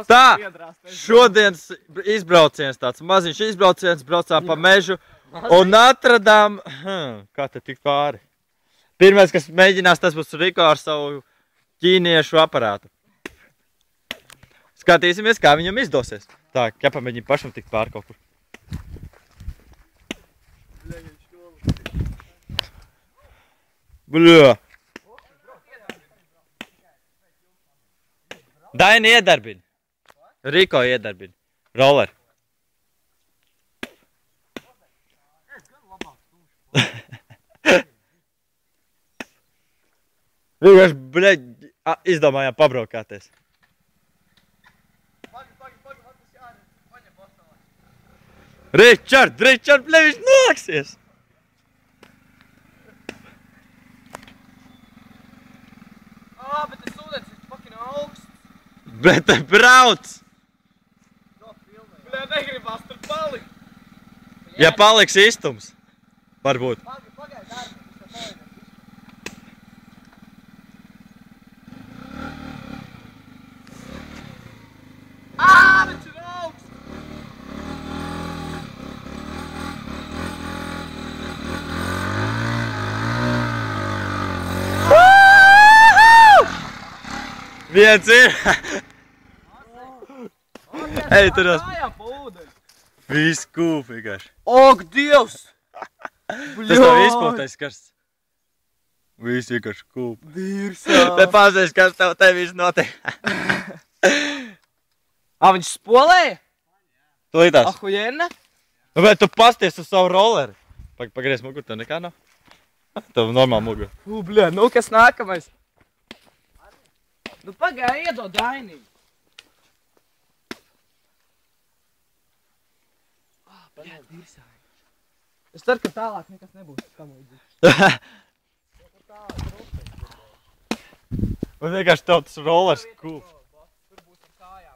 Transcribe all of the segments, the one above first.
Tā, šodienas izbrauciens tāds maziņš izbrauciens, braucām pa mežu un atradām, kā te tik pāri. Pirmais, kas mēģinās, tas būs Riko ar savu ķīniešu aparātu. Skatīsimies, kā viņam izdosies. Tā, jāpamēģina pašam tikt pāri kaut kur. Bļā. Daini iedarbina. Riko iedarbina. Roller. Vienkārši, bļaļ, izdomājām pabraukāties. Ričard, bļaļ, viņš nāksies! Bet tas ūdens ir fucking augsts. Bet te brauc! Bļā, negribās tur palikt. Ja paliks istums, varbūt. Pagaid, dārgi, tas paliek. Viņš ir augsts! Viens ir! Ej, tur ās! Viss kūp vienkārši. Ak, Dievs! Tas tev izpūtais karsts. Viss vienkārši kūp. Dirsā! Te pazies, kas tev te viss notiek. Viņš spolēja? Tūlītās. Ahujena? Bet tu pasties uz savu rolleri. Pagriez mugur, tev nekā nav? Tev normāli mugur. Bļā, nu kas nākamais? Nu pagāj, iedod Dainī. Bļā, dirsā. Es ceru, ka tālāk nekas nebūs tam līdzīgi. Un vienkārši tev tas rollers kūp. Tur būs ar kājām.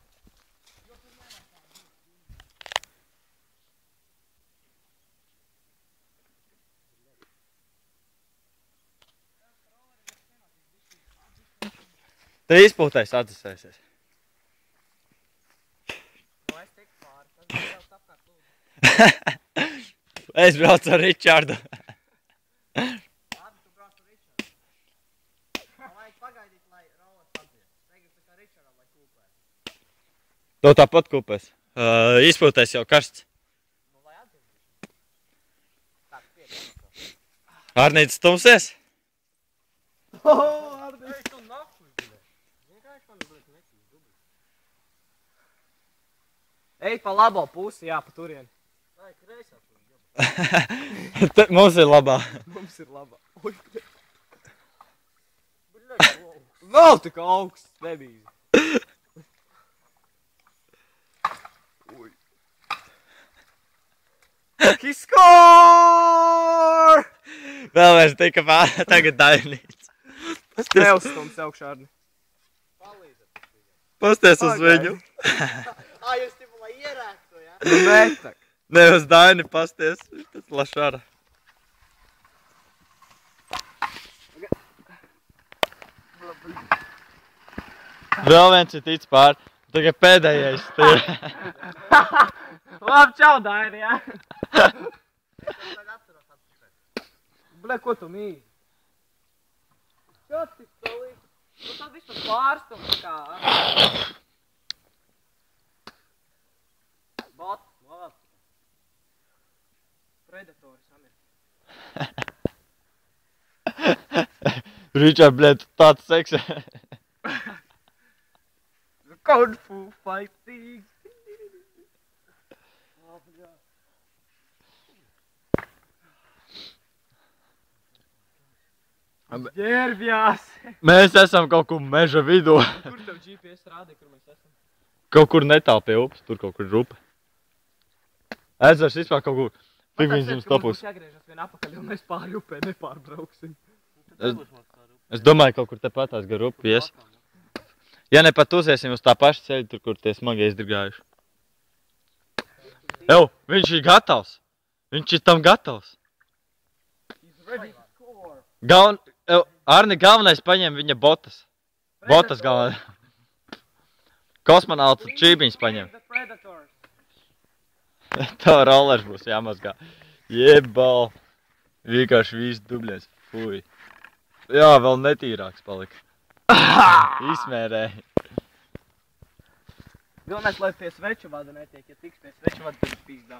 Te izpūtais atdzesēsies. Nu, es tiku pāri. Tas bija jau apkārt lūdzu. Es braucu ar Ričardu. Labi, tu brauc ar Ričardu. Vajag pagaidīt, lai rollers padzies. Tagad tā kā Ričardam, lai kūpē. To tāpat kūpēs. Izpūtais jau karsts. Nu, lai atzīmēs. Tā, piedod. Arnītis stumsies? Arnītis. Tu nahuj, bļē. Vienkārši man, bļē, necīs dubli. Ej pa labo pusi, jā, pa turieni. Vai, kreisā tur. Mums ir labā. Mums ir labā. Oi, bļē. Bļē, augsts. Nav tik augsts, nebija. Oi. He score! Vēl vairs tika pār, tagad Dainīts. Neuzstums augšā, Arni. Pasties uz viņu. Jūs tipu, lai ierēktu, jā? Nu, netak. Ne uz Daini pasties. Tas lašara. Vēl viens ir tic pār. Tagad pēdējais. Labi, čau, Daini, jā? Bļē, ko tu mīli? Čo tik to līdz? Nu, tad vispār pārstums kā. Bot, labi. Predatori samir. Ričard, bļē, tu tāds seksē. Kung Fu fighting. Ģērbjās. Mēs esam kaut kur meža vidū. Kur tev GPS rādīja, kur mēs esam? Kaut kur netāl pie upes, tur kaut kur rupa. Ezers vispār kaut kur pingvīns jums topus. Mums jāgriežas vien apakaļ, jo mēs pāri upē nepārbrauksim. Es domāju, kaut kur tepatās gar upi ies. Ja ne pat uziesim uz tā paša ceļa, tur, kur tie smagi izdirgājuši. Ew, viņš ir gatavs. Viņš ir tam gatavs. Arni galvenais paņem viņa botas. Botas galvenais. Kosmonauts čībiņas paņem. The Predators. Tā rollers būs jāmazgā. Jebal. Vienkārši viss dubļais. Fui. Jā, vēl netīrāks palika. Izmērēja. Galvenais, lai pie sveču vada netiek. Ja tiks pie sveču vada, tad pīzdā.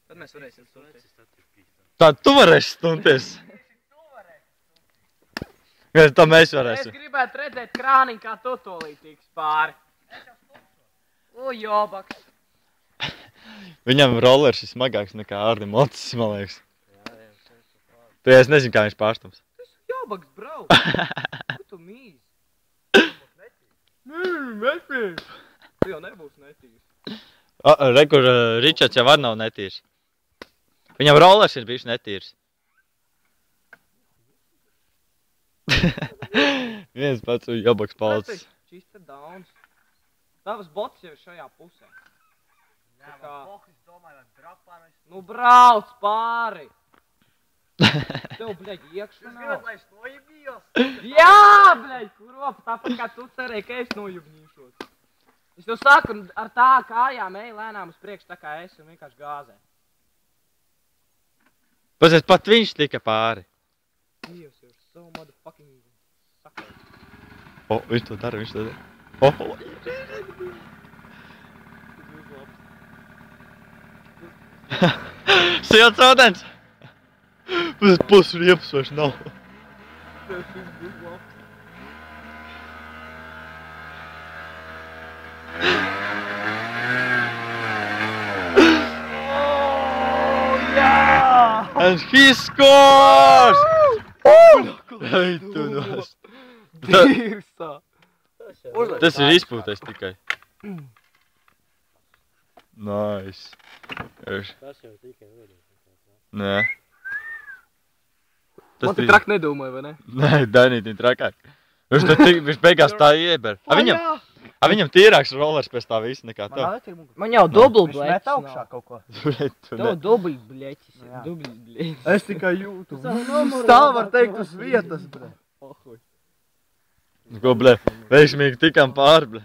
Tad mēs varēsim stunties. Tā tu varēsi stunties. Vai tā mēs Es varēsim? gribētu redzēt krāniņu, kā tu tolīt tiks pāri. O, jobaks. Viņam rollers ir smagāks nekā Ārdim Otis, man liekas. Tu es nezinu, kā viņš pārstums. Jobaks, brau. Ko tu mīzi? Netīrs. Tu jau nebūs netīrs. Re, kur Ričards jau var nav netīrs. Viņam rollers ir bijis netīrs. Viens pats un jobaks palicis. Čista dauns. Tavas bots jau ir šajā pusē. Jā, man pohis domāju, vai drapārais. Nu brauc pāri. Tev, bļaļ, iekšā Jūs nav. gribat, lai es nojibījos? Jā, bļaļ, kurop, tāpat kā tu cerēji, ka es nojubņīšos. Es tev saku, ar tā kājām ej lēnām uz priekšu, tā kā es un vienkārši gāzē. Pazies, pat viņš tika pāri. Dievs, you're so motherfucking sucker. O, viņš to dara, viņš to dara. O, silts ūdens! Pus riepas vairs nav. And he scores! Ej, tu nos. Dirsā. Tas ir izpūtais tikai. Nice. Tas jau tikai vēdēs. Nē. Man tik traki nedomāju, vai ne? Nē, Danīti trakāk. Viņš beigās tā ieber. Viņam tīrāks rollers pēc tā visa nekā tev. Man jau dubli Viņš met bleķis augšā nav. kaut ko. Tev dubli bleķis. Jā. Dubli bleķis. Es tikai jūtu. Stāv var teikt uz vietas, bre. Ko, blē, veiksmīgi tikām pāri, blē.